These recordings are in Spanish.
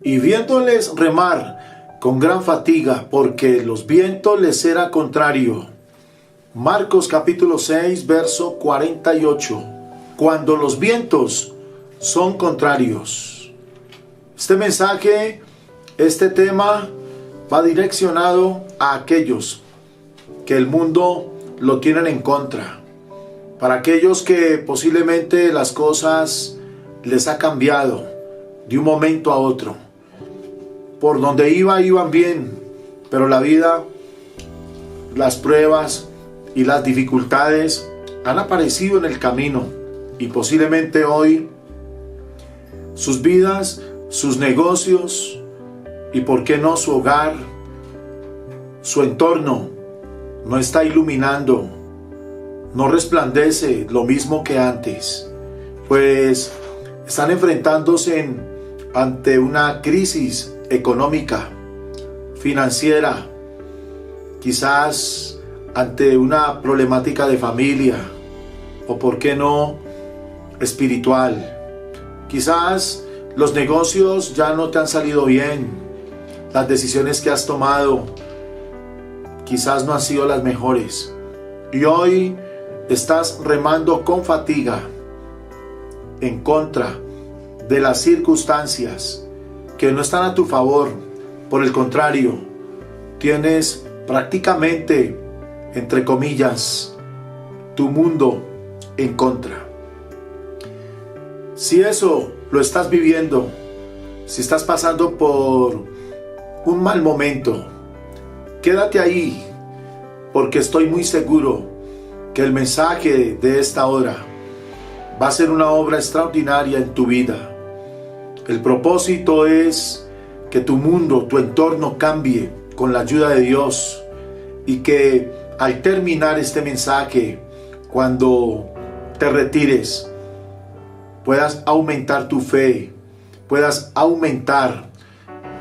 y viéndoles remar con gran fatiga, porque los vientos les era contrario. Marcos capítulo 6, verso 48. Cuando los vientos son contrarios. Este mensaje, este tema va direccionado a aquellos que el mundo lo tienen en contra. Para aquellos que posiblemente las cosas les ha cambiado de un momento a otro. Por donde iban bien, pero la vida, las pruebas y las dificultades han aparecido en el camino. Y posiblemente hoy sus vidas, sus negocios y por qué no su hogar, su entorno no está iluminando, no resplandece lo mismo que antes, pues están enfrentándose ante una crisis económica, financiera, quizás ante una problemática de familia o por qué no espiritual. Quizás los negocios ya no te han salido bien, las decisiones que has tomado quizás no han sido las mejores y hoy estás remando con fatiga en contra de las circunstancias que no están a tu favor. Por el contrario, tienes prácticamente, entre comillas, tu mundo en contra. Si eso lo estás viviendo, si estás pasando por un mal momento, quédate ahí, porque estoy muy seguro que el mensaje de esta hora va a ser una obra extraordinaria en tu vida. El propósito es que tu mundo, tu entorno cambie con la ayuda de Dios y que al terminar este mensaje, cuando te retires, puedas aumentar tu fe, puedas aumentar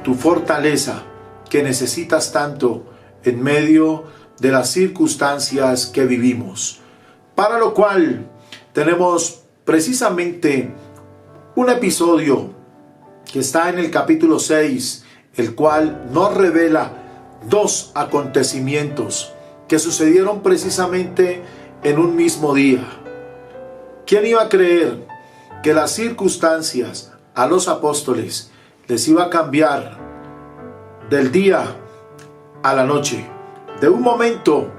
tu fortaleza que necesitas tanto en medio de las circunstancias que vivimos. Para lo cual tenemos precisamente un episodio que está en el capítulo 6, el cual nos revela dos acontecimientos que sucedieron precisamente en un mismo día. ¿Quién iba a creer que las circunstancias a los apóstoles les iba a cambiar del día a la noche, de un momento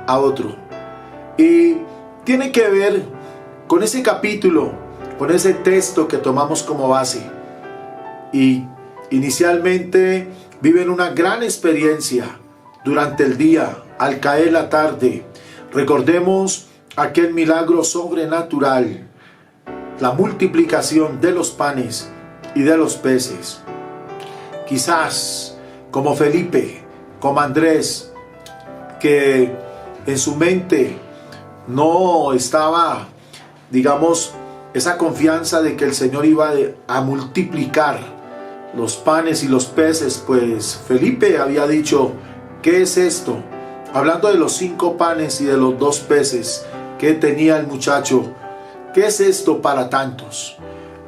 a otro? Y tiene que ver con ese capítulo, con ese texto que tomamos como base. Y inicialmente viven una gran experiencia durante el día, al caer la tarde. Recordemos aquel milagro sobrenatural, la multiplicación de los panes y de los peces. Quizás como Felipe, como Andrés, que en su mente no estaba, digamos, esa confianza de que el Señor iba a multiplicar los panes y los peces, pues Felipe había dicho: ¿qué es esto? Hablando de los 5 panes y de los 2 peces que tenía el muchacho, ¿qué es esto para tantos?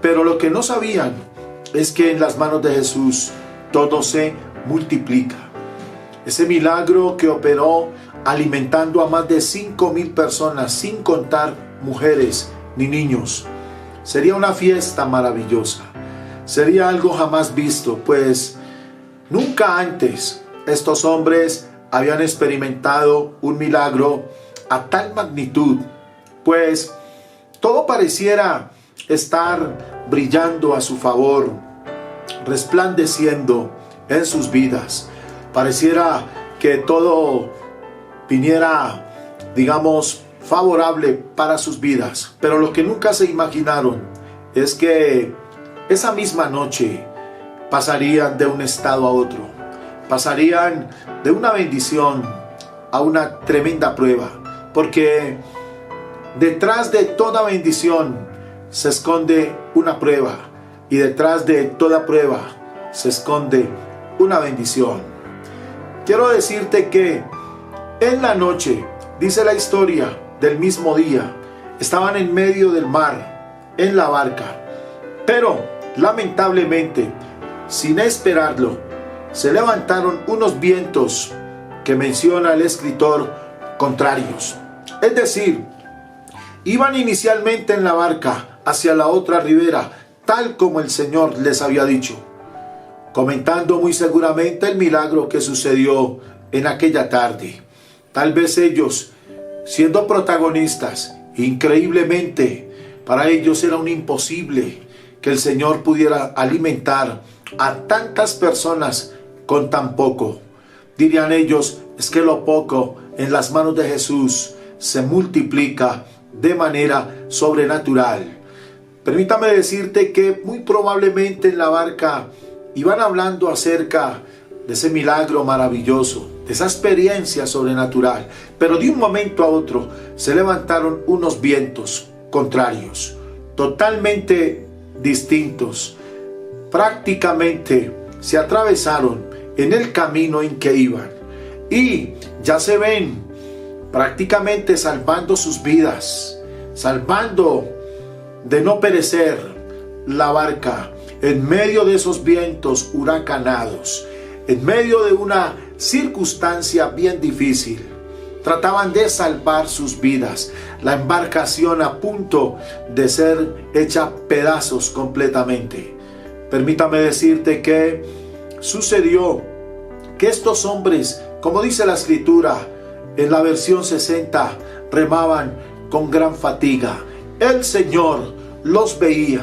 Pero lo que no sabían es que en las manos de Jesús todo se multiplica. Ese milagro que operó alimentando a más de 5,000 personas, sin contar mujeres ni niños, sería una fiesta maravillosa. Sería algo jamás visto, pues nunca antes estos hombres habían experimentado un milagro a tal magnitud, pues todo pareciera estar brillando a su favor, resplandeciendo en sus vidas. Pareciera que todo viniera, digamos, favorable para sus vidas. Pero lo que nunca se imaginaron es que esa misma noche pasarían de un estado a otro. Pasarían de una bendición a una tremenda prueba. Porque detrás de toda bendición se esconde una prueba. Y detrás de toda prueba se esconde una bendición. Quiero decirte que en la noche, dice la historia del mismo día, estaban en medio del mar, en la barca. Pero lamentablemente sin esperarlo, se levantaron unos vientos que menciona el escritor contrarios. Es decir, iban inicialmente en la barca hacia la otra ribera, tal como el Señor les había dicho, comentando muy seguramente el milagro que sucedió en aquella tarde. Tal vez ellos, siendo protagonistas, increíblemente, para ellos era un imposible que el Señor pudiera alimentar a tantas personas con tan poco. Dirían ellos, es que lo poco en las manos de Jesús se multiplica de manera sobrenatural. Permítame decirte que muy probablemente en la barca iban hablando acerca de ese milagro maravilloso, de esa experiencia sobrenatural, pero de un momento a otro se levantaron unos vientos contrarios, totalmente distintos. Prácticamente se atravesaron en el camino en que iban y ya se ven prácticamente salvando sus vidas, salvando de no perecer la barca en medio de esos vientos huracanados, en medio de una circunstancia bien difícil. Trataban de salvar sus vidas, la embarcación a punto de ser hecha pedazos completamente. Permítame decirte que sucedió que estos hombres, como dice la escritura en la versión 60, remaban con gran fatiga. El Señor los veía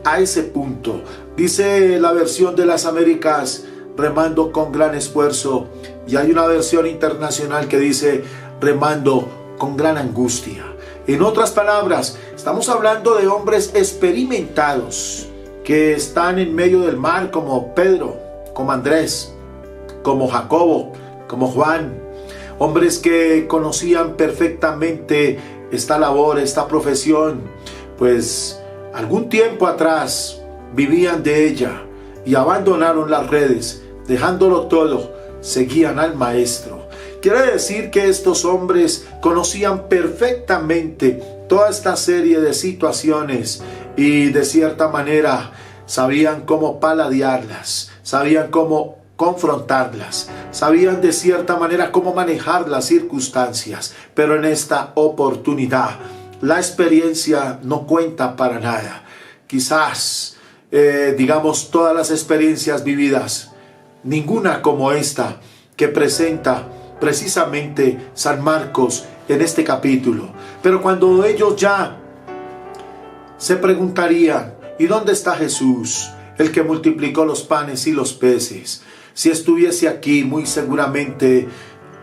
a ese punto. Dice la versión de las Américas, remando con gran esfuerzo, y hay una versión internacional que dice remando con gran angustia. En otras palabras, estamos hablando de hombres experimentados que están en medio del mar, como Pedro, como Andrés, como Jacobo, como Juan, hombres que conocían perfectamente esta labor, esta profesión, pues algún tiempo atrás vivían de ella y abandonaron las redes, dejándolo todo, seguían al Maestro. Quiere decir que estos hombres conocían perfectamente toda esta serie de situaciones y de cierta manera sabían cómo paladearlas, sabían cómo confrontarlas, sabían de cierta manera cómo manejar las circunstancias, pero en esta oportunidad la experiencia no cuenta para nada. Quizás, digamos, todas las experiencias vividas, ninguna como esta que presenta precisamente San Marcos en este capítulo. Pero cuando ellos ya se preguntarían, ¿y dónde está Jesús, el que multiplicó los panes y los peces? Si estuviese aquí, muy seguramente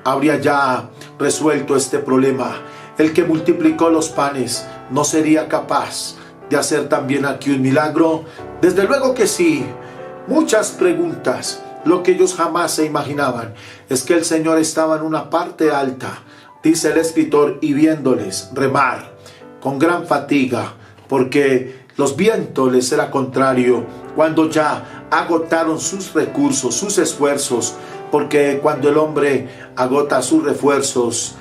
habría ya resuelto este problema. El que multiplicó los panes, ¿no sería capaz de hacer también aquí un milagro? Desde luego que sí. Muchas preguntas. Lo que ellos jamás se imaginaban es que el Señor estaba en una parte alta, dice el escritor, y viéndoles remar con gran fatiga, porque los vientos les era contrario, cuando ya agotaron sus recursos, sus esfuerzos, porque cuando el hombre agota sus recursos,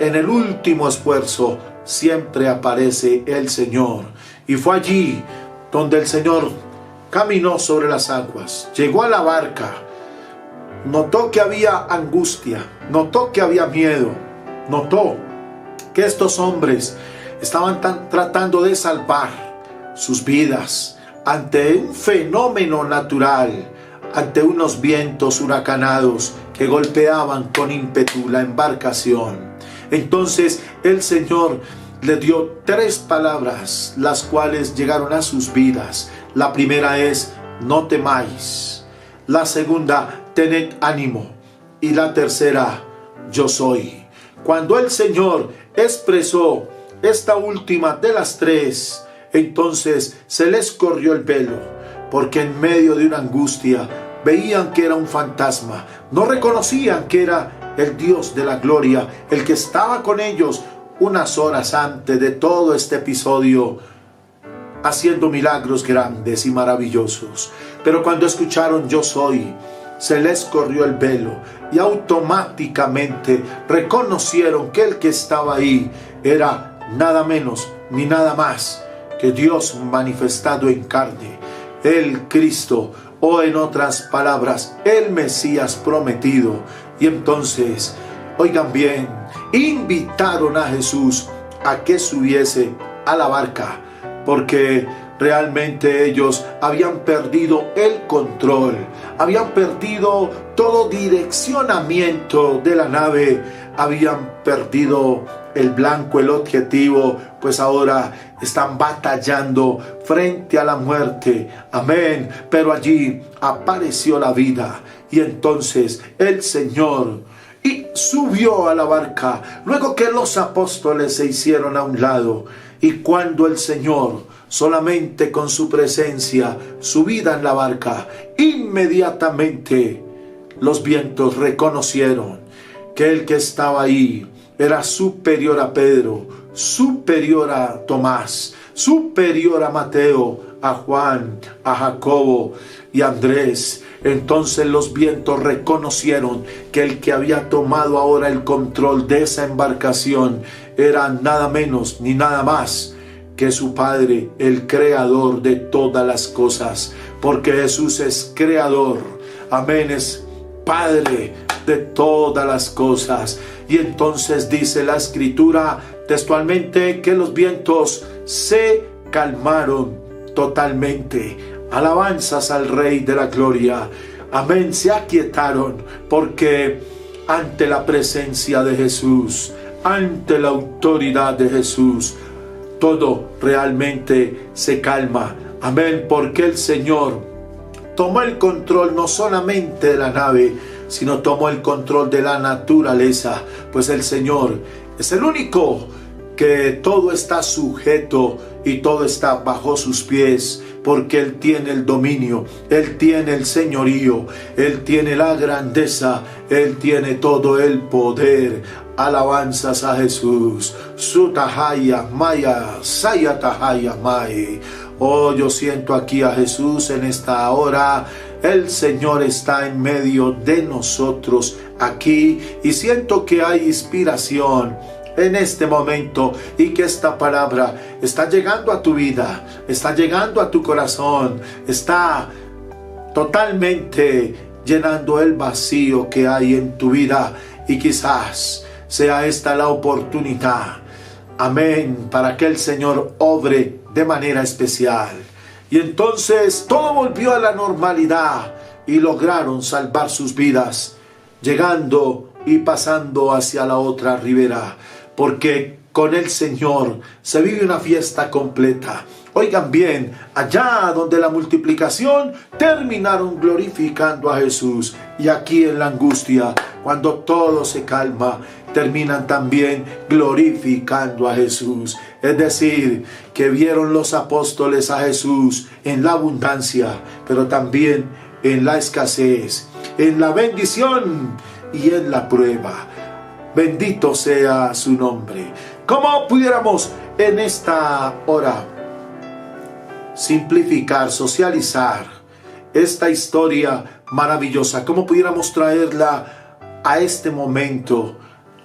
en el último esfuerzo siempre aparece el Señor. Y fue allí donde el Señor caminó sobre las aguas, llegó a la barca, notó que había angustia, notó que había miedo, notó que estos hombres estaban tratando de salvar sus vidas ante un fenómeno natural, ante unos vientos huracanados que golpeaban con ímpetu la embarcación. Entonces el Señor le dio 3 palabras, las cuales llegaron a sus vidas. La primera es, no temáis. La segunda, tened ánimo. Y la tercera, yo soy. Cuando el Señor expresó esta última de las 3, entonces se les corrió el velo, porque en medio de una angustia veían que era un fantasma, no reconocían que era el Dios de la gloria, el que estaba con ellos unas horas antes de todo este episodio, haciendo milagros grandes y maravillosos. Pero cuando escucharon yo soy, se les corrió el velo y automáticamente reconocieron que el que estaba ahí era nada menos ni nada más que Dios manifestado en carne. el Cristo, o en otras palabras, el Mesías prometido. Y entonces, oigan bien, invitaron a Jesús a que subiese a la barca, porque realmente ellos habían perdido el control, habían perdido todo direccionamiento de la nave, habían perdido el blanco, el objetivo, pues ahora están batallando frente a la muerte. Amén. Pero allí apareció la vida, y entonces el Señor subió a la barca, luego que los apóstoles se hicieron a un lado. Y cuando el Señor, solamente con su presencia, subida en la barca, inmediatamente los vientos reconocieron que el que estaba ahí era superior a Pedro, superior a Tomás, superior a Mateo, a Juan, a Jacobo y a Andrés. Entonces los vientos reconocieron que el que había tomado ahora el control de esa embarcación era nada menos ni nada más que su Padre, el creador de todas las cosas, porque Jesús es creador, amén, es Padre de todas las cosas. Y entonces dice la Escritura textualmente que los vientos se calmaron totalmente. Alabanzas al Rey de la Gloria. Amén, se aquietaron, porque ante la presencia de Jesús, ante la autoridad de Jesús, todo realmente se calma. Amén, porque el Señor tomó el control no solamente de la nave, sino tomó el control de la naturaleza, pues el Señor es el único que todo está sujeto y todo está bajo sus pies, porque Él tiene el dominio, Él tiene el señorío, Él tiene la grandeza, Él tiene todo el poder. Alabanzas a Jesús. Sutahaya Maya, Sayatahaya Mai. Oh, yo siento aquí a Jesús en esta hora. El Señor está en medio de nosotros aquí, y siento que hay inspiración en este momento, y que esta palabra está llegando a tu vida, está llegando a tu corazón, está totalmente llenando el vacío que hay en tu vida, y quizás sea esta la oportunidad, amén, para que el Señor obre de manera especial. Y entonces todo volvió a la normalidad y lograron salvar sus vidas, llegando y pasando hacia la otra ribera, porque con el Señor se vive una fiesta completa. Oigan bien, allá donde la multiplicación terminaron glorificando a Jesús, y aquí en la angustia, cuando todo se calma, terminan también glorificando a Jesús. Es decir, que vieron los apóstoles a Jesús en la abundancia, pero también en la escasez, en la bendición y en la prueba. Bendito sea su nombre. ¿Cómo pudiéramos en esta hora simplificar, socializar esta historia maravillosa? ¿Cómo pudiéramos traerla a este momento,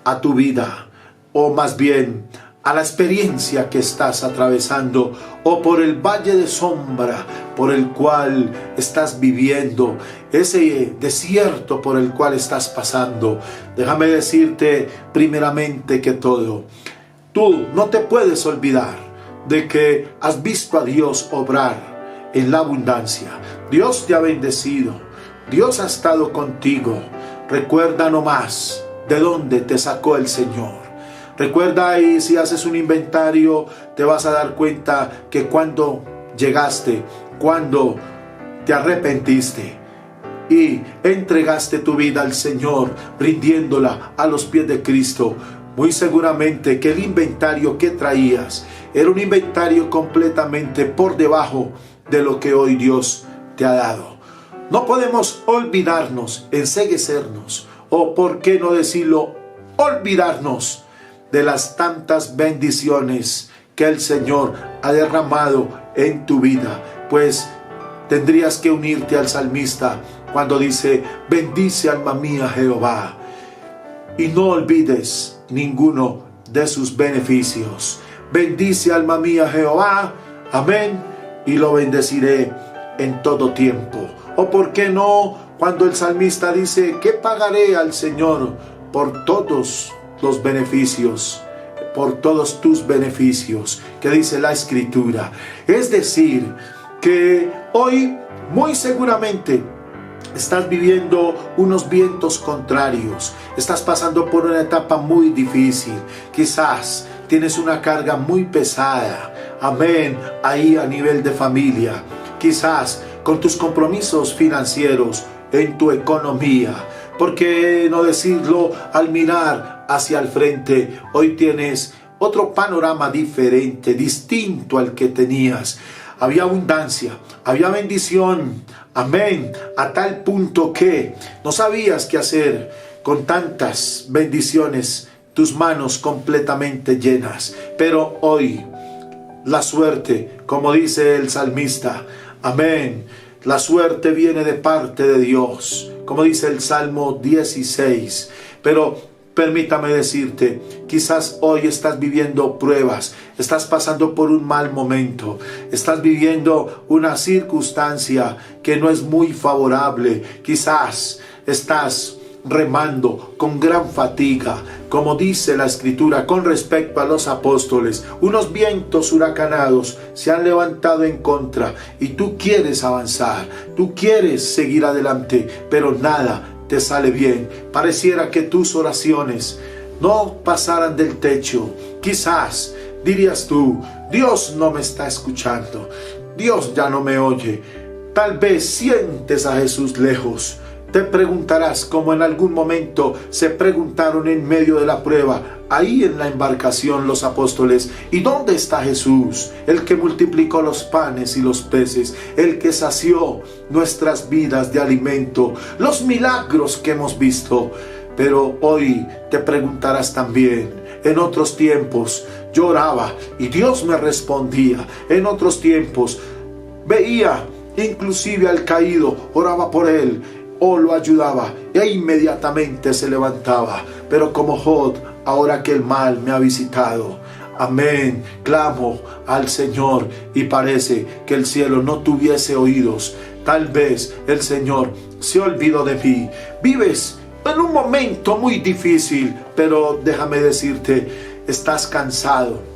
a tu vida, o más bien a la experiencia que estás atravesando, o por el valle de sombra por el cual estás viviendo, ese desierto por el cual estás pasando? Déjame decirte primeramente que todo, tú no te puedes olvidar de que has visto a Dios obrar en la abundancia. Dios te ha bendecido, Dios ha estado contigo. Recuerda nomás de dónde te sacó el Señor. Recuerda, y si haces un inventario, te vas a dar cuenta que cuando llegaste, cuando te arrepentiste y entregaste tu vida al Señor, rindiéndola a los pies de Cristo, muy seguramente que el inventario que traías era un inventario completamente por debajo de lo que hoy Dios te ha dado. No podemos olvidarnos, enceguecernos, o por qué no decirlo, olvidarnos de las tantas bendiciones que el Señor ha derramado en tu vida, pues tendrías que unirte al salmista cuando dice: bendice alma mía Jehová, y no olvides ninguno de sus beneficios. Bendice alma mía Jehová, amén, y lo bendeciré en todo tiempo. O por qué no, cuando el salmista dice, ¿qué pagaré al Señor por todos los beneficios? Por todos tus beneficios, que dice la Escritura. Es decir, que hoy muy seguramente estás viviendo unos vientos contrarios, estás pasando por una etapa muy difícil, quizás tienes una carga muy pesada, amén, ahí a nivel de familia, quizás con tus compromisos financieros, en tu economía. ¿Por qué no decirlo al mirar hacia el frente? Hoy tienes otro panorama diferente, distinto al que tenías. Había abundancia, había bendición, amén, a tal punto que no sabías qué hacer con tantas bendiciones, tus manos completamente llenas. Pero hoy la suerte, como dice el salmista, amén, la suerte viene de parte de Dios, como dice el Salmo 16. Pero permítame decirte, quizás hoy estás viviendo pruebas, estás pasando por un mal momento, estás viviendo una circunstancia que no es muy favorable, quizás estás remando con gran fatiga, como dice la Escritura con respecto a los apóstoles. Unos vientos huracanados se han levantado en contra y tú quieres avanzar, tú quieres seguir adelante, pero nada te sale bien. Pareciera que tus oraciones no pasaran del techo. Quizás dirías tú, Dios no me está escuchando, Dios ya no me oye. Tal vez sientes a Jesús lejos. Te preguntarás, como en algún momento se preguntaron en medio de la prueba, ahí en la embarcación los apóstoles, ¿y dónde está Jesús? El que multiplicó los panes y los peces, el que sació nuestras vidas de alimento, los milagros que hemos visto. Pero hoy te preguntarás también, en otros tiempos yo oraba y Dios me respondía. En otros tiempos veía inclusive al caído, oraba por él o lo ayudaba e inmediatamente se levantaba. Pero como Job, ahora que el mal me ha visitado, amén, clamo al Señor y parece que el cielo no tuviese oídos. Tal vez el Señor se olvidó de mí. Vives en un momento muy difícil, pero déjame decirte, estás cansado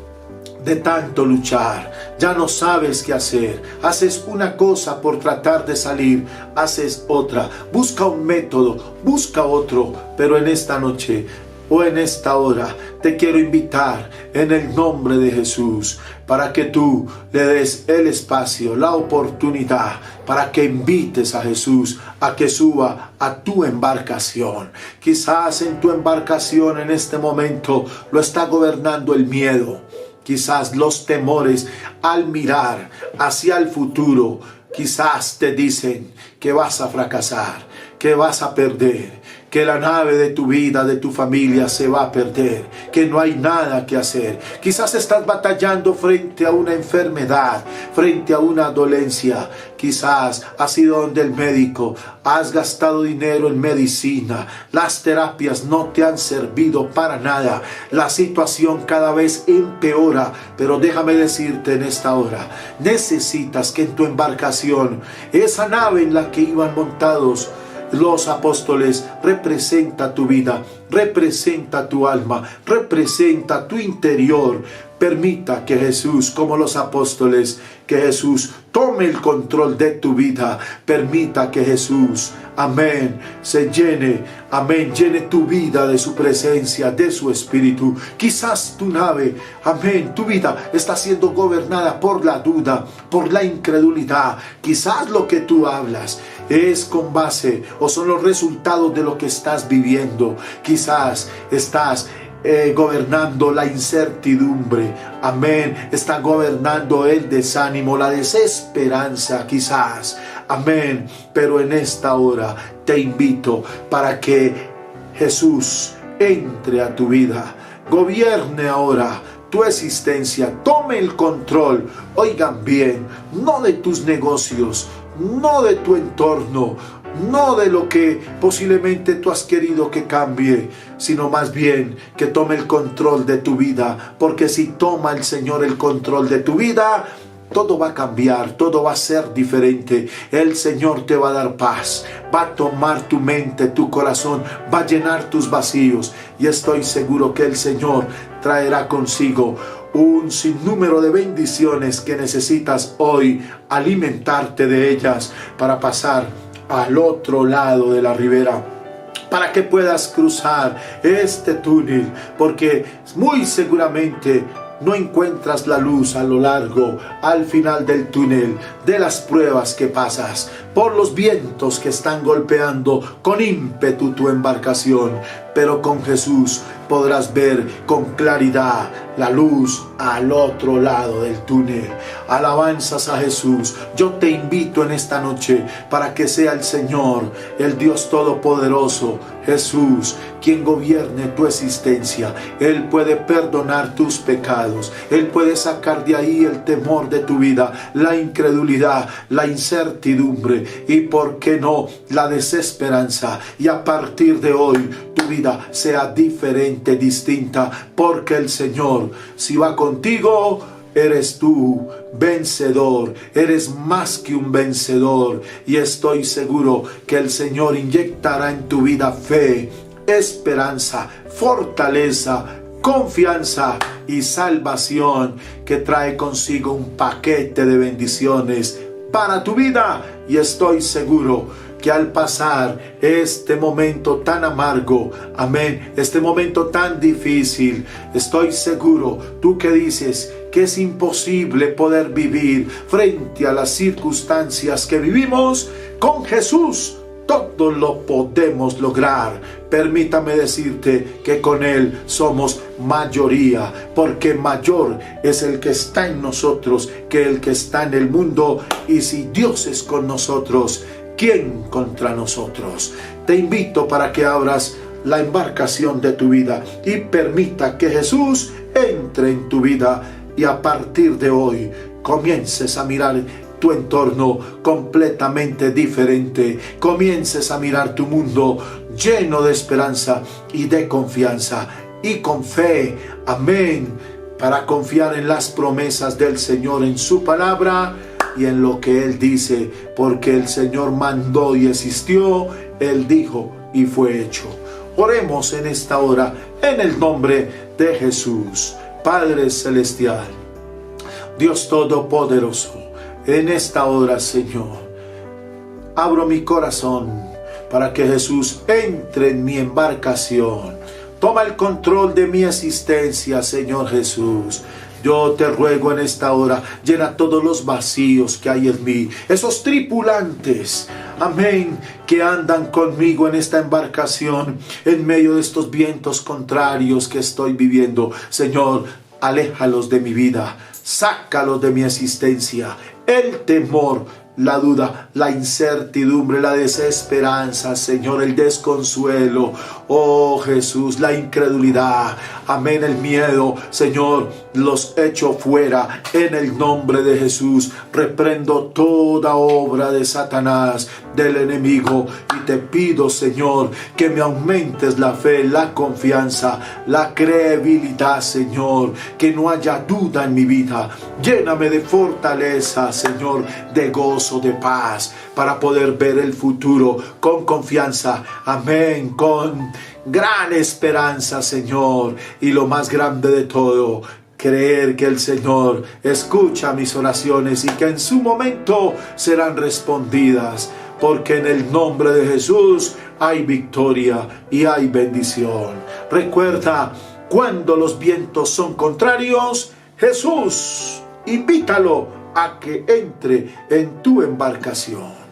de tanto luchar, ya no sabes qué hacer, haces una cosa por tratar de salir, haces otra, busca un método, busca otro, pero en esta noche o en esta hora te quiero invitar en el nombre de Jesús para que tú le des el espacio, la oportunidad, para que invites a Jesús a que suba a tu embarcación. Quizás en tu embarcación en este momento lo está gobernando el miedo. Quizás los temores al mirar hacia el futuro, quizás te dicen que vas a fracasar, que vas a perder, que la nave de tu vida, de tu familia se va a perder, que no hay nada que hacer. Quizás estás batallando frente a una enfermedad, frente a una dolencia. Quizás has ido donde el médico, has gastado dinero en medicina, las terapias no te han servido para nada. La situación cada vez empeora, pero déjame decirte en esta hora, necesitas que en tu embarcación, esa nave en la que iban montados los apóstoles, representa tu vida, representa tu alma, representa tu interior. Permita que Jesús, como los apóstoles, que Jesús tome el control de tu vida. Permita que Jesús, amén, se llene, amén, llene tu vida de su presencia, de su espíritu. Quizás tu nave, amén, tu vida está siendo gobernada por la duda, por la incredulidad. Quizás lo que tú hablas es con base o son los resultados de lo que estás viviendo. Quizás estás gobernando la incertidumbre, amén, está gobernando el desánimo, la desesperanza quizás, amén, pero en esta hora te invito para que Jesús entre a tu vida, gobierne ahora tu existencia, tome el control. Oigan bien, no de tus negocios, no de tu entorno, no de lo que posiblemente tú has querido que cambie, sino más bien que tome el control de tu vida, porque si toma el Señor el control de tu vida, todo va a cambiar, todo va a ser diferente. El Señor te va a dar paz, va a tomar tu mente, tu corazón, va a llenar tus vacíos. Y estoy seguro que el Señor traerá consigo un sinnúmero de bendiciones que necesitas hoy alimentarte de ellas para pasar al otro lado de la ribera, para que puedas cruzar este túnel, porque muy seguramente no encuentras la luz a lo largo, al final del túnel, de las pruebas que pasas, por los vientos que están golpeando con ímpetu tu embarcación. Pero con Jesús podrás ver con claridad la luz al otro lado del túnel. Alabanzas a Jesús. Yo te invito en esta noche para que sea el Señor, el Dios Todopoderoso, Jesús, quien gobierne tu existencia. Él puede perdonar tus pecados. Él puede sacar de ahí el temor de tu vida, la incredulidad, la incertidumbre y, ¿por qué no?, la desesperanza. Y a partir de hoy tu vida sea diferente, distinta, porque el Señor, si va contigo, eres tú vencedor, eres más que un vencedor. Y estoy seguro que el Señor inyectará en tu vida fe, esperanza, fortaleza, confianza y salvación, que trae consigo un paquete de bendiciones para tu vida. Y estoy seguro que al pasar este momento tan amargo, amén, este momento tan difícil, estoy seguro, tú que dices que es imposible poder vivir frente a las circunstancias que vivimos, con Jesús todo lo podemos lograr. Permítame decirte que con Él somos mayoría, porque mayor es el que está en nosotros que el que está en el mundo. Y si Dios es con nosotros, ¿quién contra nosotros? Te invito para que abras la embarcación de tu vida y permita que Jesús entre en tu vida, y a partir de hoy comiences a mirar tu entorno completamente diferente. Comiences a mirar tu mundo lleno de esperanza y de confianza, y con fe, amén, para confiar en las promesas del Señor, en su palabra y en lo que Él dice, porque el Señor mandó y existió, Él dijo y fue hecho. Oremos en esta hora en el nombre de Jesús. Padre Celestial, Dios Todopoderoso, en esta hora, Señor, abro mi corazón para que Jesús entre en mi embarcación. Toma el control de mi existencia, Señor Jesús. Yo te ruego en esta hora, llena todos los vacíos que hay en mí, esos tripulantes, amén, que andan conmigo en esta embarcación, en medio de estos vientos contrarios que estoy viviendo. Señor, aléjalos de mi vida, sácalos de mi existencia, el temor, la duda, la incertidumbre, la desesperanza, Señor, el desconsuelo, oh Jesús, la incredulidad, amén, el miedo, Señor, los echo fuera en el nombre de Jesús. Reprendo toda obra de Satanás, del enemigo, y te pido, Señor, que me aumentes la fe, la confianza, la credibilidad, Señor, que no haya duda en mi vida. Lléname de fortaleza, Señor, de gozo, de paz, para poder ver el futuro con confianza, amén, con gran esperanza, Señor, y lo más grande de todo, creer que el Señor escucha mis oraciones y que en su momento serán respondidas, porque en el nombre de Jesús hay victoria y hay bendición. Recuerda, cuando los vientos son contrarios, Jesús, invítalo a que entre en tu embarcación.